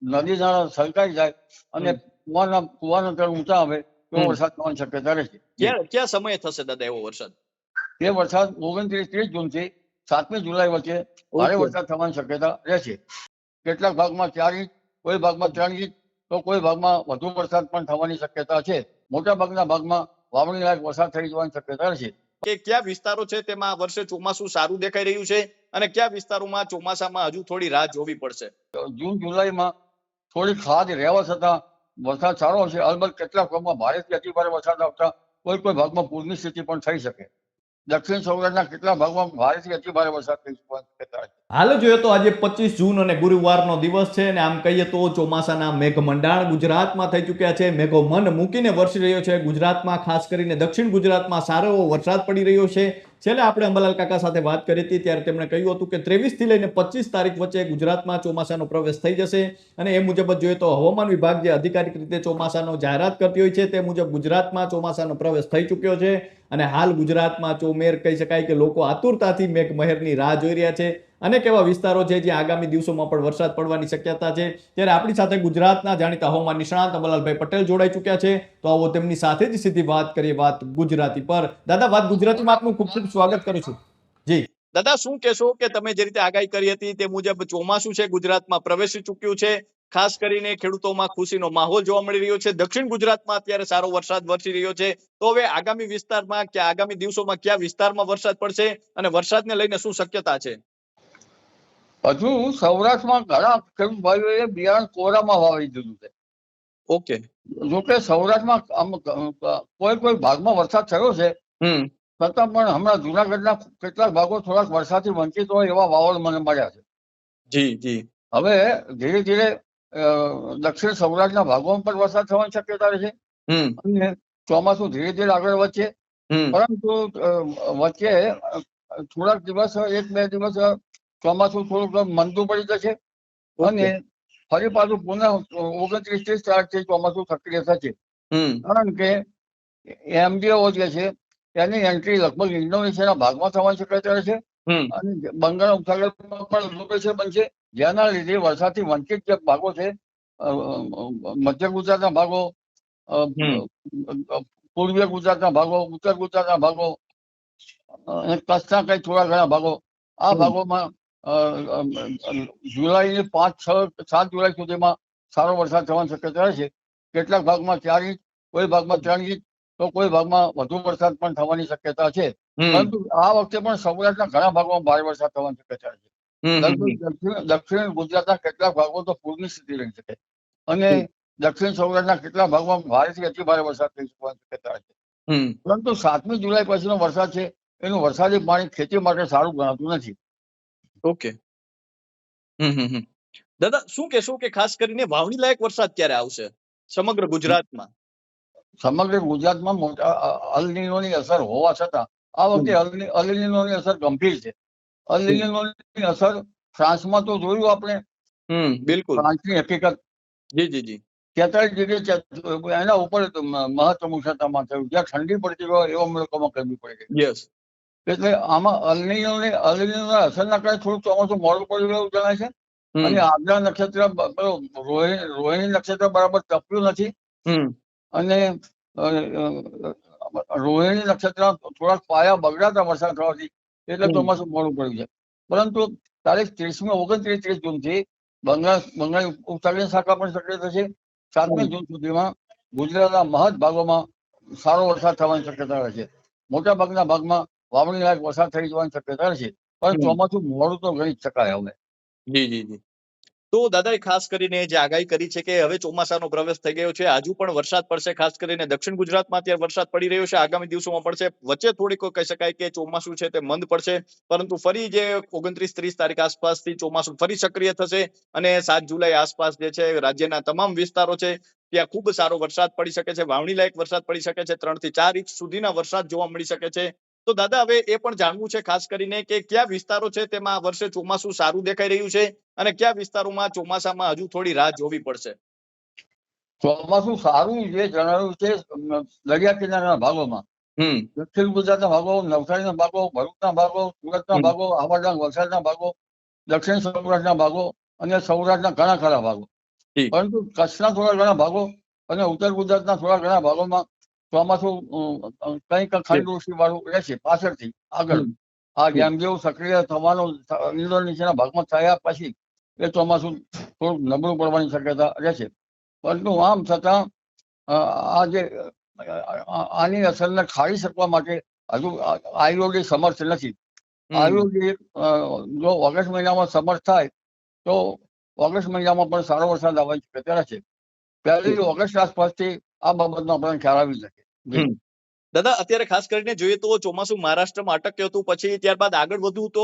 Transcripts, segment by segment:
નદી નાળા છલકાઈ જાય અને કુવાના તળ ઊંચા આવે તો વરસાદ થવાની શક્યતા રહેશે. ક્યાં સમયે થશે દાદા એવો વરસાદ? એ વરસાદ 29-30 જૂનથી 7મી જુલાઈ વચ્ચે ભારે વરસાદ થવાની શક્યતા રહેશે. કેટલાક ભાગમાં 4 ઇંચ, કોઈ ભાગમાં 3 ઇંચ, તો કોઈ ભાગમાં વધુ વરસાદ પણ થવાની શક્યતા છે. મોટા ભાગના ભાગમાં વાવણી લાયક વરસાદ થઈ જવાની શક્યતા રહેશે. કે કયા વિસ્તારો છે તેમાં આ વર્ષે ચોમાસું સારું દેખાઈ રહ્યું છે અને કયા વિસ્તારોમાં ચોમાસામાં હજુ થોડી રાહ જોવી પડશે? જૂન જુલાઈમાં થોડી ખાધ રહેવા છતાં વરસાદ સારો હશે. અલબત્ત કેટલાક ભાગમાં ભારેથી અતિ ભારે વરસાદ આવતા કોઈ ભાગમાં પૂરની સ્થિતિ પણ થઈ શકે. દક્ષિણ સૌરાષ્ટ્રના કેટલાક ભાગમાં ભારેથી અતિ ભારે વરસાદ થઈ શકતા છે. હાલ જોઈએ તો આજે 25 જૂન અને ગુરુવારનો દિવસ છે અને આમ કહીએ તો ચોમાસાના મેઘમંડાણ ગુજરાતમાં થઈ ચૂક્યા છે. મેઘો મન મૂકીને વરસી રહ્યો છે ગુજરાતમાં, ખાસ કરીને દક્ષિણ ગુજરાતમાં સારો એવો વરસાદ પડી રહ્યો છે. છેલ્લે આપણે અંબાલાલ કાકા સાથે વાત કરી હતી ત્યારે તેમણે કહ્યું હતું કે 23 થી લઈને 25 તારીખ વચ્ચે ગુજરાતમાં ચોમાસાનો પ્રવેશ થઈ જશે અને એ મુજબ જ જોઈએ તો હવામાન વિભાગ જે અધિકારિક રીતે ચોમાસાનો જાહેરાત કરતી હોય છે તે મુજબ ગુજરાતમાં ચોમાસાનો પ્રવેશ થઈ ચૂક્યો છે અને હાલ ગુજરાતમાં ચોમેર કહી શકાય કે લોકો આતુરતાથી મેઘમહેરની રાહ જોઈ રહ્યા છે. અનેક એવા વિસ્તારો છે જ્યાં આગામી દિવસોમાં પણ વરસાદ પડવાની શક્યતા છે. ત્યારે આપણી સાથે ગુજરાતના જાણીતા હવામાન નિષ્ણાત અંબાલાલભાઈ પટેલ જોડાઈ ચૂક્યા છે. તો આવો તેમની સાથે જ સીધી વાત કરીએ, વાત ગુજરાતી પર. દાદા, વાત ગુજરાતીમાં આપનું ખૂબ ખૂબ સ્વાગત કરું છું. જી દાદા, શું કહેશો કે તમે જે રીતે આગાહી કરી હતી તે મુજબ ચોમાસું છે ગુજરાતમાં પ્રવેશી ચૂક્યું છે, ખાસ કરીને ખેડૂતોમાં ખુશીનો માહોલ જોવા મળી રહ્યો છે. દક્ષિણ ગુજરાતમાં અત્યારે સારો વરસાદ વરસી રહ્યો છે. તો હવે આગામી વિસ્તારમાં કે આગામી દિવસોમાં કયા વિસ્તારમાં વરસાદ પડશે અને વરસાદને લઈને શું શક્યતા છે? હજુ સૌરાષ્ટ્રમાં ઘણા ખેડૂત ભાઈઓએ બિયારણ કોરામાં વાવી દીધું છે. ઓકે. જોકે સૌરાષ્ટ્રમાં કોઈ ભાગમાં વરસાદ થયો છે, છતાં પણ હમણાં જુનાગઢના કેટલાક ભાગો થોડાક વરસાદથી વંચિત હોય એવા વાવડ મને મળ્યા છે. જી જી. હવે ધીરે ધીરે દક્ષિણ સૌરાષ્ટ્રના ભાગોમાં પણ વરસાદ થવાની શક્યતા રહે છે અને ચોમાસું ધીરે ધીરે આગળ વધશે. પરંતુ વચ્ચે થોડાક દિવસ 1-2 દિવસ ચોમાસું થોડુંક મંદું પડી જશે અને ફરી પાછું પુનઃ 29-30 તારીખથી ચોમાસું સક્રિય થશે. કારણ કે એમડીઓ જે છે એની એન્ટ્રી લગભગ ઇન્ડોનેશિયાના ભાગમાં થવાની શક્યતા રહેશે અને બંગાળ ઉપસાગરમાં પણ લોકેશન બનશે, જેના લીધે વરસાદથી વંચિત જે ભાગો છે, મધ્ય ગુજરાતના ભાગો, પૂર્વીય ગુજરાતના ભાગો, ઉત્તર ગુજરાતના ભાગો અને કચ્છના કઈ થોડા ઘણા ભાગો, આ ભાગોમાં જુલાઈની 5-6-7 જુલાઈ સુધીમાં સારો વરસાદ થવાની શક્યતા રહેશે. કેટલાક ભાગમાં 4 ઇંચ, કોઈ ભાગમાં 3 ઇંચ, તો કોઈ ભાગમાં વધુ વરસાદ પણ થવાની શક્યતા છે. પરંતુ આ વખતે પણ સૌરાષ્ટ્રના ઘણા ભાગોમાં ભારે વરસાદ થવાની શક્યતા છે. દક્ષિણ ગુજરાતના કેટલાક ભાગો તો પૂરની સ્થિતિ રહી શકે અને દક્ષિણ સૌરાષ્ટ્રના કેટલાક ભાગમાં ભારેથી અતિ ભારે વરસાદ થઈ શકવાની શક્યતા છે. પરંતુ 7મી જુલાઈ પછીનો વરસાદ છે એનું વરસાદી પાણી ખેતી માટે સારું ગણાતું નથી. ઓકે. દાદા, શું કહેશો કે ખાસ કરીને વાવણી લાયક વરસાદ ક્યારે આવશે સમગ્ર ગુજરાતમાં? સમગ્ર ગુજરાતમાં મોટા અલ નીનોની અસર હોવા છતાં આ વખતે અલ નીનોની અસર ગંભીર છે. અલ નીનોની અસર ફ્રાન્સમાં તો જોયું આપણે. બિલકુલ. ફ્રાન્સની હકીકત. જી જી જી. 43 ડિગ્રી એના ઉપર મહત્તમ ઉષ્ણતામાન થયું, જ્યાં ઠંડી પડતી હોય એવા મુલકોમાં ગરમી પડી ગઈ. યસ. એટલે આમાં અલ નીનોના અસરના કારણે થોડું ચોમાસું મોડું પડ્યું એવું જણાય છે અને આદ્રા નક્ષત્ર, રોહિણી નક્ષત્ર બરાબર તપ્યું નથી અને રોહિણી નક્ષત્ર થોડાક પાયા બગડાતા વરસાદ થવાથી એટલે ચોમાસું મોડું પડ્યું છે. પરંતુ તારીખ 29 જૂનથી બંગાળ ઉપસાગરની શાખા પણ સક્રિય થશે. 7મી જૂન સુધીમાં ગુજરાતના મહદ ભાગોમાં સારો વરસાદ થવાની શક્યતા રહેશે. મોટા ભાગના ભાગમાં વાવણી લાયક વરસાદ થઈ જવાની શક્યતા રહેશે, પણ ચોમાસું મોડું તો ગણી શકાય હવે. જી જી જી. તો દાદાએ ખાસ કરીને જે આગાહી કરી છે કે હવે ચોમાસાનો પ્રવેશ થઈ ગયો છે, હજુ પણ વરસાદ પડશે, ખાસ કરીને દક્ષિણ ગુજરાતમાં અત્યારે વરસાદ પડી રહ્યો છે, આગામી દિવસોમાં પડશે. વચ્ચે થોડીક કહી શકાય કે ચોમાસું છે તે મંદ પડશે, પરંતુ ફરી જે 29-30 તારીખ આસપાસથી ચોમાસું ફરી સક્રિય થશે અને 7 જુલાઈ આસપાસ જે છે રાજ્યના તમામ વિસ્તારો છે ત્યાં ખૂબ સારો વરસાદ પડી શકે છે, વાવણી લાયક વરસાદ પડી શકે છે, 3 થી 4 ઇંચ સુધીના વરસાદ જોવા મળી શકે છે. તો દાદા, હવે એ પણ જાણવું છે ખાસ કરીને કે કયા વિસ્તારો છે તેમાં આ વર્ષે ચોમાસું સારું દેખાઈ રહ્યું છે અને કયા વિસ્તારોમાં ચોમાસામાં હજુ થોડી રાહ જોવી પડશે? ચોમાસું સારું જે જણાવ્યું છે દરિયા કિનારાના ભાગોમાં, દક્ષિણ ગુજરાતના ભાગો, નવસારીના ભાગો, ભરૂચના ભાગો, સુરતના ભાગો, આહવા વલસાડના ભાગો, દક્ષિણ સૌરાષ્ટ્રના ભાગો અને સૌરાષ્ટ્રના ઘણા ખરા ભાગો. પરંતુ કચ્છના થોડા ઘણા ભાગો અને ઉત્તર ગુજરાતના થોડા ઘણા ભાગોમાં ચોમાસું કંઈક ખંડવૃષ્ટિ વાળું રહેશે પાછળથી આગળ. આ ડેમ જેવું સક્રિય થવાનું નીચેના ભાગમાં થયા પછી એ ચોમાસું થોડુંક નબળું પડવાની શક્યતા રહેશે. પરંતુ આમ છતાં આ જે આની અસરને ખાળી શકવા માટે હજુ આઈઓડી સમર્થ નથી. આઈઓડી જો ઓગસ્ટ મહિનામાં સમર્થ થાય તો ઓગસ્ટ મહિનામાં પણ સારો વરસાદ આવવાની શક્યતા રહેશે. 1 ઓગસ્ટ આસપાસથી આ બાબતનો આપણને ખ્યાલ આવી શકે. દાદા અત્યારે ખાસ કરીને જોઈએ તો ચોમાસું મહારાષ્ટ્રમાં અટક્યું હતું, પછી ત્યારબાદ આગળ વધ્યું તો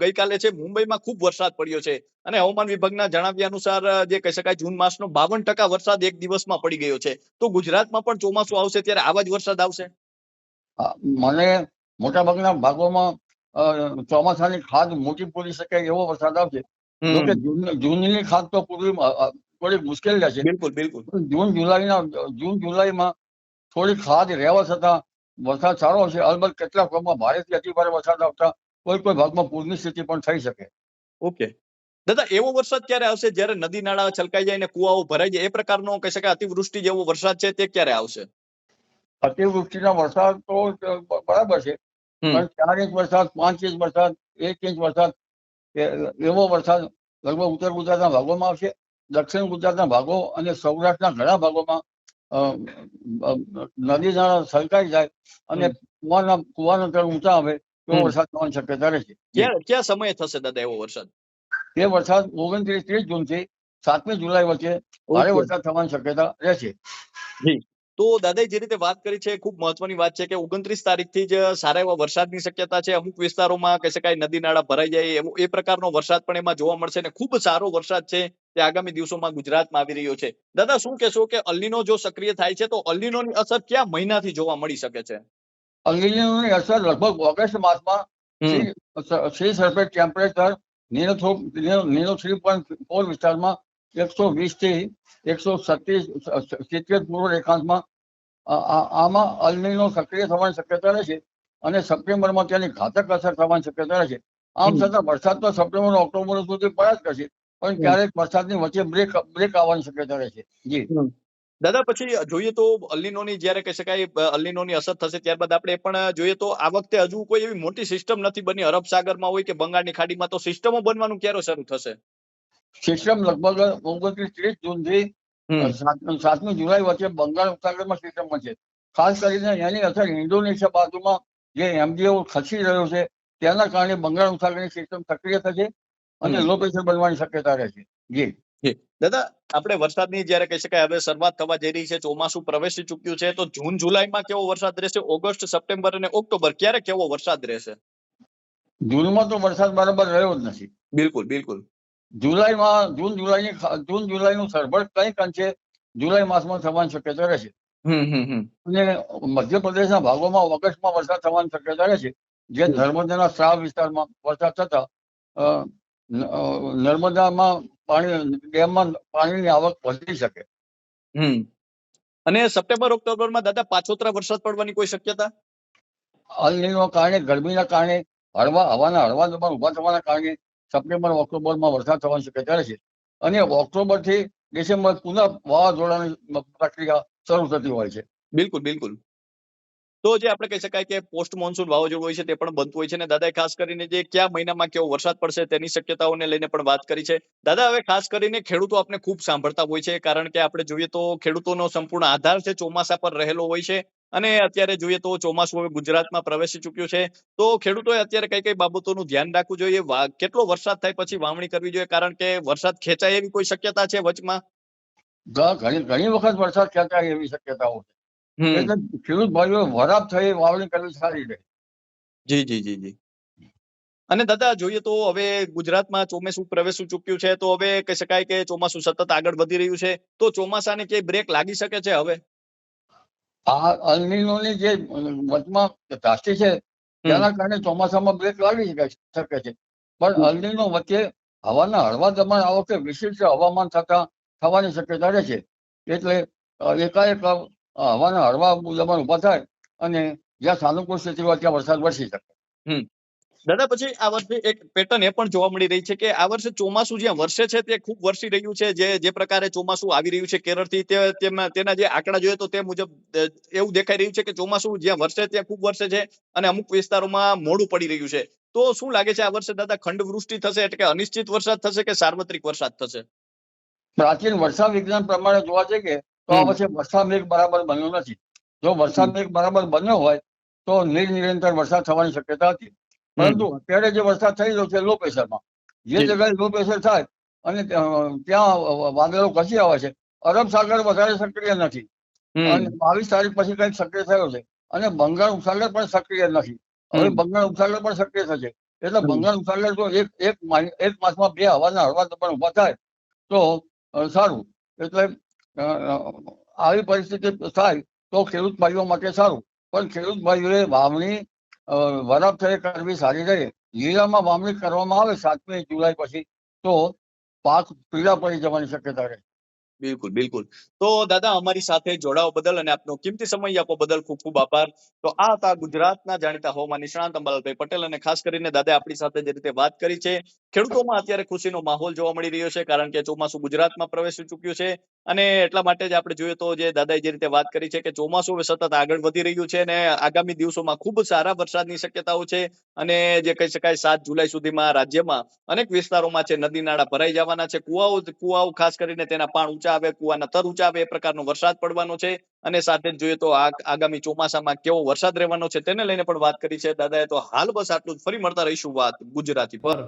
ગઈકાલે છે મુંબઈમાં ખૂબ વરસાદ પડ્યો છે અને હવામાન વિભાગના જણાવ્યા અનુસાર જે કહી શકાય જૂન માસનો 52% વરસાદ એક દિવસમાં પડી ગયો છે. તો ગુજરાતમાં પણ ચોમાસું આવશે ત્યારે આવા જ વરસાદ આવશે? મને મોટાભાગના ભાગોમાં ચોમાસાની ખાધ મોટી પૂરી શકે એવો વરસાદ આવશે. જોકે જૂનની ખાધ તો પૂરી થોડી મુશ્કેલ રહેશે. બિલકુલ. જૂન જુલાઈમાં થોડી ખાધ રહેવા છતાં વરસાદ સારો હશે. અલબત્ત કેટલાક ભાગમાં ભારેથી અતિ ભારે વરસાદ આવતા કોઈ ભાગમાં પૂરની સ્થિતિ પણ થઈ શકે. ઓકે દાદા, એવો વરસાદ ક્યારે આવશે જ્યારે નદી નાળા છલકાઈ જાય અને કુવાઓ ભરાઈ જાય? એ પ્રકારનો કહી શકાય અતિવૃષ્ટિ જેવો વરસાદ છે તે ક્યારે આવશે? અતિવૃષ્ટિના વરસાદ તો બરાબર છે, પણ 4 ઇંચ વરસાદ, 5 ઇંચ વરસાદ, 1 ઇંચ વરસાદ એવો વરસાદ લગભગ ઉત્તર ગુજરાતના ભાગોમાં આવશે. દક્ષિણ ગુજરાતના ભાગો અને સૌરાષ્ટ્રના ઘણા ભાગોમાં નદી નાળા છલકાઈ જાય અને કુવાના તળ ઊંચા આવે એવો વરસાદ થવાની શક્યતા રહેશે. ક્યાં સમયે થશે દાદા એવો વરસાદ? એ વરસાદ 29-30 જૂનથી 7મી જુલાઈ વચ્ચે ભારે વરસાદ થવાની શક્યતા રહેશે. તો દાદાએ જે રીતે વાત કરી છે ખૂબ મહત્વની વાત છે કે 29 તારીખથી જ સારા એવા વરસાદની શક્યતા છે. અમુક વિસ્તારોમાં કહી શકાય નદી નાળા ભરાઈ જાય એ પ્રકારનો વરસાદ પણ એમાં જોવા મળશે અને ખૂબ સારો વરસાદ છે તે આગામી દિવસોમાં ગુજરાતમાં આવી રહ્યો છે. દાદા શું કહેશો કે અલ્નીનો જો સક્રિય થાય છે તો અલ્નીનોની અસર કયા મહિનાથી જોવા મળી શકે છે? અલ્નીનોની અસર લગભગ ઓગસ્ટ માસમાં સી સરફેસ ટેમ્પરેચર -3.4 વિસ્તારમાં 120 થી 170 પૂર્વ રેખાંશમાં આમાં અલ્નીનો સક્રિય થવાની શક્યતા રહેશે અને સપ્ટેમ્બરમાં તેની ઘાતક અસર થવાની શક્યતા રહેશે. આમ છતાં વરસાદ તો સપ્ટેમ્બર ઓક્ટોબર સુધી પડ્યા જ કરશે, પણ ક્યારેક વરસાદની વચ્ચે બ્રેક આવવાની શક્યતા રહેશે. જી દાદા, પછી જોઈએ તો અલ્નીનોની જ્યારે કહી શકાય અલ્નીનોની અસર થશે ત્યારબાદ આપણે પણ જોઈએ તો આ વખતે હજુ કોઈ એવી મોટી સિસ્ટમ નથી બની અરબ સાગરમાં હોય કે બંગાળની ખાડીમાં, તો સિસ્ટમો બનવાનું ક્યારે શરૂ થશે? સિસ્ટમ લગભગ 29-30 જૂનથી 7મી જુલાઈ વચ્ચે બંગાળ ઉપસાગરમાં સિસ્ટમ બનશે. ખાસ કરીને એની અસર ઇન્ડોનેશિયા બાજુમાં જે MJO ખસી રહ્યો છે તેના કારણે બંગાળ ઉપસાગરની સિસ્ટમ સક્રિય થશે અને લો પ્રેશર બનવાની શક્યતા રહેશે. જી દાદા, આપણે વરસાદની જ્યારે કહી શકાય હવે શરૂઆત થવા જઈ રહી છે, ચોમાસું પ્રવેશી ચૂક્યું છે, તો જૂન જુલાઈમાં કેવો વરસાદ રહેશે? ઓગસ્ટ, સપ્ટેમ્બર અને ઓક્ટોબર ક્યારે કેવો વરસાદ રહેશે? જૂનમાં તો વરસાદ બરાબર રહ્યો જ નથી. બિલકુલ. જૂન જુલાઈનું સરભર કંઈક અંશે જુલાઈ માસમાં થવાની શક્યતા રહેશે અને મધ્યપ્રદેશના ભાગોમાં ઓગસ્ટમાં વરસાદ થવાની શક્યતા રહેશે, જે નર્મદાના સ્રાવ વિસ્તારમાં વરસાદ થતા નર્મદામાં ડેમમાં પાણીની આવક વધી શકે. અને સપ્ટેમ્બર ઓક્ટોબરમાં દાદા પાછોતરા વરસાદ પડવાની કોઈ શક્યતા? અલ્નીનો કારણે, ગરમીના કારણે, હવાના હળવા દબાણ ઉભા થવાના કારણે સપ્ટેમ્બર ઓક્ટોબરમાં વરસાદ થવાની શક્યતા રહેશે અને ઓક્ટોબરથી ડિસેમ્બર પુનઃ વાવાઝોડાની પ્રક્રિયા શરૂ થતી હોય છે. બિલકુલ. તો જે આપણે કહી શકાય કે પોસ્ટ મોન્સૂન વાવાઝોડું હોય છે તે પણ બનતું હોય છે અને દાદાએ ખાસ કરીને જે કયા મહિનામાં કેવો વરસાદ પડશે તેની શક્યતાઓને લઈને પણ વાત કરી છે. દાદા, હવે ખાસ કરીને ખેડૂતો આપણે ખૂબ સાંભળતા હોય છે, કારણ કે આપણે જોઈએ તો ખેડૂતોનો સંપૂર્ણ આધાર છે ચોમાસા પર રહેલો હોય છે અને અત્યારે જોઈએ તો ચોમાસું હવે ગુજરાતમાં પ્રવેશી ચૂક્યું છે, તો ખેડૂતોએ અત્યારે કઈ બાબતોનું ધ્યાન રાખવું જોઈએ? કેટલો વરસાદ થાય પછી વાવણી કરવી જોઈએ, કારણ કે વરસાદ ખેંચાય એવી કોઈ શક્યતા છે વચમાં? ઘણી વખત વરસાદ ખેંચાય એવી શક્યતાઓ છે, એટલે ખેડૂત ભાઈઓ વરાપ થઈ વાવણી કરવી સારી રહે. જી. અને દાદા જોઈએ તો હવે ગુજરાતમાં ચોમાસું પ્રવેશી ચૂક્યું છે, તો હવે કહી શકાય કે ચોમાસું સતત આગળ વધી રહ્યું છે, તો ચોમાસાને ક્યાંય બ્રેક લાગી શકે છે હવે? આ અલ્નીનોની જે વચમાં દ્રષ્ટિ છે તેના કારણે ચોમાસામાં બ્રેક લાગી શકે છે, પણ અલ્નીનો વચ્ચે હવાના હળવા દબાણ આ વખતે વિશિષ્ટ હવામાન થવાની શક્યતા રહેશે, એટલે એકાએક હવાના હળવા દબાણ ઉભા થાય અને જ્યાં સાનુકૂળ સ્થિતિ હોય ત્યાં વરસાદ વરસી શકે. દાદા પછી આ વર્ષે એક પેટર્ન એ પણ જોવા મળી રહી છે કે આ વર્ષે ચોમાસું જ્યાં વરસે છે તે ખૂબ વરસી રહ્યું છે. જે પ્રકારે ચોમાસું આવી રહ્યું છે કેરળથી તેના જે આંકડા જોઈએ તો તે મુજબ એવું દેખાઈ રહ્યું છે કે ચોમાસું જ્યાં વરસે ત્યાં ખૂબ વરસે છે અને અમુક વિસ્તારોમાં મોડું પડી રહ્યું છે. તો શું લાગે છે આ વર્ષે દાદા ખંડવૃષ્ટિ થશે એટલે કે અનિશ્ચિત વરસાદ થશે કે સાર્વત્રિક વરસાદ થશે? પ્રાચીન વર્ષા વિજ્ઞાન પ્રમાણે જોવા જઈએ તો આ વર્ષે વર્ષા મેઘ બરાબર બન્યો નથી. જો વર્ષા મેઘ બરાબર બન્યો હોય તો નિરંતર વરસાદ થવાની શક્યતા હતી. પરંતુ અત્યારે જે વરસાદ થઈ રહ્યો છે લો પ્રેશરમાં, જે જગ્યાએ લો પ્રેશર થાય અને ત્યાં વાદળો ખસી આવે છે, અરબ સાગર વધારે સક્રિય નથી અને 22 તારીખ પછી કઈક સક્રિય થયો છે અને બંગાળ ઉપસાગર પણ સક્રિય નથી. હવે બંગાળ ઉપસાગર પણ સક્રિય થશે એટલે બંગાળ ઉપસાગર જો એક માસમાં 2 હવાના હળવા દબાણ ઉભા થાય તો સારું. એટલે આવી પરિસ્થિતિ થાય તો ખેડૂત ભાઈઓ માટે સારું, પણ ખેડૂત ભાઈઓએ વાવણી વરાપ કરવી સારી રહે. જીરામાં વાવણી કરવામાં આવે 7મી જુલાઈ પછી તો પાક પીળા પડી જવાની શક્યતા રહે. બિલકુલ બિલકુલ. તો દાદા અમારી સાથે જોડાવા બદલ અને આપનો કિંમતી સમય આપવા બદલ ખૂબ ખૂબ આભાર. તો આ હતા ગુજરાતના જાણીતા હવામાન નિષ્ણાંત અંબાલાલભાઈ પટેલ અને ખાસ કરીને દાદા આપણી સાથે જે રીતે વાત કરી છે, ખેડૂતોમાં અત્યારે ખુશીનો માહોલ જોવા મળી રહ્યો છે કારણ કે ચોમાસું ગુજરાતમાં પ્રવેશી ચૂક્યું છે અને એટલા માટે જ આપણે જોઈએ તો જે દાદાએ જે રીતે વાત કરી છે કે ચોમાસું સતત આગળ વધી રહ્યું છે અને આગામી દિવસોમાં ખૂબ સારા વરસાદની શક્યતાઓ છે અને જે કહી શકાય 7 જુલાઈ સુધીમાં રાજ્યમાં અનેક વિસ્તારોમાં છે નદી નાળા ભરાઈ જવાના છે, કુવાઓ ખાસ કરીને તેના પાણ ઊંચા આવે, કુવાના તર ઊંચા આવે એ પ્રકારનો વરસાદ પડવાનો છે અને સાથે જ જોઈએ તો આગામી ચોમાસામાં કેવો વરસાદ રહેવાનો છે તેને લઈને પણ વાત કરી છે દાદાએ. તો હાલ બસ આટલું જ. ફરી મળતા રહીશું વાત ગુજરાતી પર.